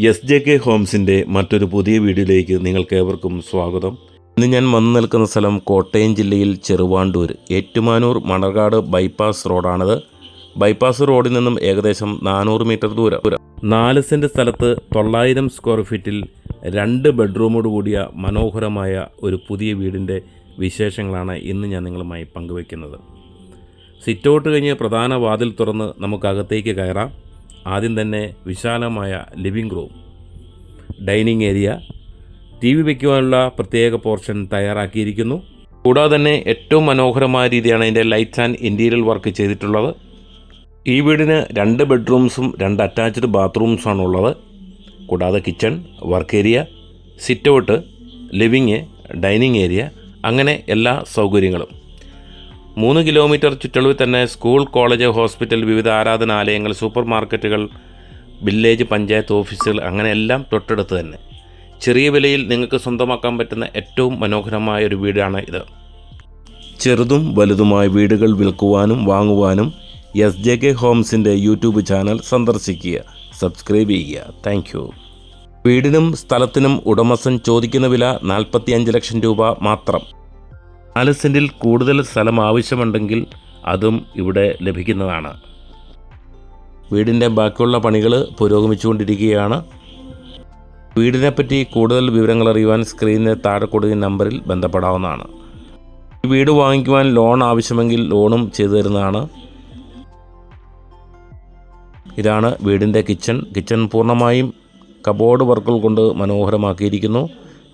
SJK ഹോംസിൻ്റെ മറ്റൊരു പുതിയ വീഡിയോയിലേക്ക് നിങ്ങൾക്കേവർക്കും സ്വാഗതം. ഇന്ന് ഞാൻ വന്നു നിൽക്കുന്ന സ്ഥലം കോട്ടയം ജില്ലയിൽ ചെറുവാണ്ടൂർ ഏറ്റുമാനൂർ മണർകാട് ബൈപ്പാസ് റോഡാണിത്. ബൈപ്പാസ് റോഡിൽ നിന്നും ഏകദേശം 400 മീറ്റർ ദൂരം. 4 സെൻറ്റ് സ്ഥലത്ത് 900 സ്ക്വയർ ഫീറ്റിൽ 2 ബെഡ്റൂമോട് കൂടിയ മനോഹരമായ ഒരു പുതിയ വീടിൻ്റെ വിശേഷങ്ങളാണ് ഇന്ന് ഞാൻ നിങ്ങളുമായി പങ്കുവയ്ക്കുന്നത്. സിറ്റൗട്ട് കഴിഞ്ഞ് പ്രധാന വാതിൽ തുറന്ന് നമുക്കകത്തേക്ക് കയറാം. ആദ്യം തന്നെ വിശാലമായ living room, dining area, TV വയ്ക്കുവാനുള്ള പ്രത്യേക പോർഷൻ തയ്യാറാക്കിയിരിക്കുന്നു. കൂടാതെ തന്നെ ഏറ്റവും മനോഹരമായ രീതിയാണ് ഇതിൻ്റെ ലൈറ്റ്സ് ആൻഡ് ഇൻറ്റീരിയർ വർക്ക് ചെയ്തിട്ടുള്ളത്. ഈ വീടിന് 2 ബെഡ്റൂംസും 2 അറ്റാച്ച്ഡ് ബാത്റൂംസാണ് ഉള്ളത്. കൂടാതെ kitchen, work area, sit out, living, dining area, അങ്ങനെ എല്ലാ സൗകര്യങ്ങളും. 3 കിലോമീറ്റർ ചുറ്റളവിൽ തന്നെ സ്കൂൾ, കോളേജ്, ഹോസ്പിറ്റൽ, വിവിധ ആരാധനാലയങ്ങൾ, സൂപ്പർ മാർക്കറ്റുകൾ, വില്ലേജ് പഞ്ചായത്ത് ഓഫീസുകൾ, അങ്ങനെ എല്ലാം തൊട്ടടുത്ത് തന്നെ. ചെറിയ വിലയിൽ നിങ്ങൾക്ക് സ്വന്തമാക്കാൻ പറ്റുന്ന ഏറ്റവും മനോഹരമായ ഒരു വീടാണ് ഇത്. ചെറുതും വലുതുമായ വീടുകൾ വിൽക്കുവാനും വാങ്ങുവാനും SJK ഹോംസിൻ്റെ യൂട്യൂബ് ചാനൽ സന്ദർശിക്കുക, സബ്സ്ക്രൈബ് ചെയ്യുക. Thank you. വീടിനും സ്ഥലത്തിനും ഉടമസ്ഥൻ ചോദിക്കുന്ന വില 45 ലക്ഷം രൂപ മാത്രം. 4 സെൻറ്റിൽ കൂടുതൽ സ്ഥലം ആവശ്യമുണ്ടെങ്കിൽ അതും ഇവിടെ ലഭിക്കുന്നതാണ്. വീടിൻ്റെ ബാക്കിയുള്ള പണികൾ പുരോഗമിച്ചുകൊണ്ടിരിക്കുകയാണ്. വീടിനെപ്പറ്റി കൂടുതൽ വിവരങ്ങൾ അറിയുവാൻ സ്ക്രീനിന് താഴെ കൊടുക്കുന്ന നമ്പറിൽ ബന്ധപ്പെടാവുന്നതാണ്. ഈ വീട് വാങ്ങിക്കുവാൻ ലോൺ ആവശ്യമെങ്കിൽ ലോണും ചെയ്തു തരുന്നതാണ്. ഇതാണ് വീടിൻ്റെ കിച്ചൺ പൂർണ്ണമായും കബോർഡ് വർക്കുകൾ കൊണ്ട് മനോഹരമാക്കിയിരിക്കുന്നു.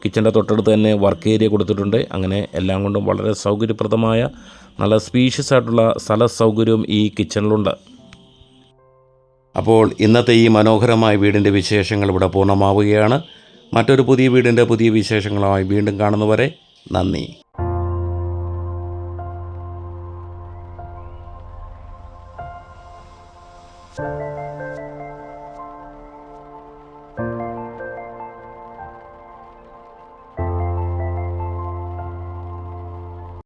കിച്ചൻ്റെ തൊട്ടടുത്ത് തന്നെ വർക്ക് ഏരിയ കൊടുത്തിട്ടുണ്ട്. അങ്ങനെ എല്ലാം കൊണ്ടും വളരെ സൗകര്യപ്രദമായ നല്ല സ്പീഷ്യസ് ആയിട്ടുള്ള സ്ഥല സൗകര്യവും ഈ കിച്ചണിലുണ്ട്. അപ്പോൾ ഇന്നത്തെ ഈ മനോഹരമായ വീടിൻ്റെ വിശേഷങ്ങൾ ഇവിടെ പൂർണ്ണമാവുകയാണ്. മറ്റൊരു പുതിയ വീടിൻ്റെ പുതിയ വിശേഷങ്ങളുമായി വീണ്ടും കാണുന്നവരെ നന്ദി.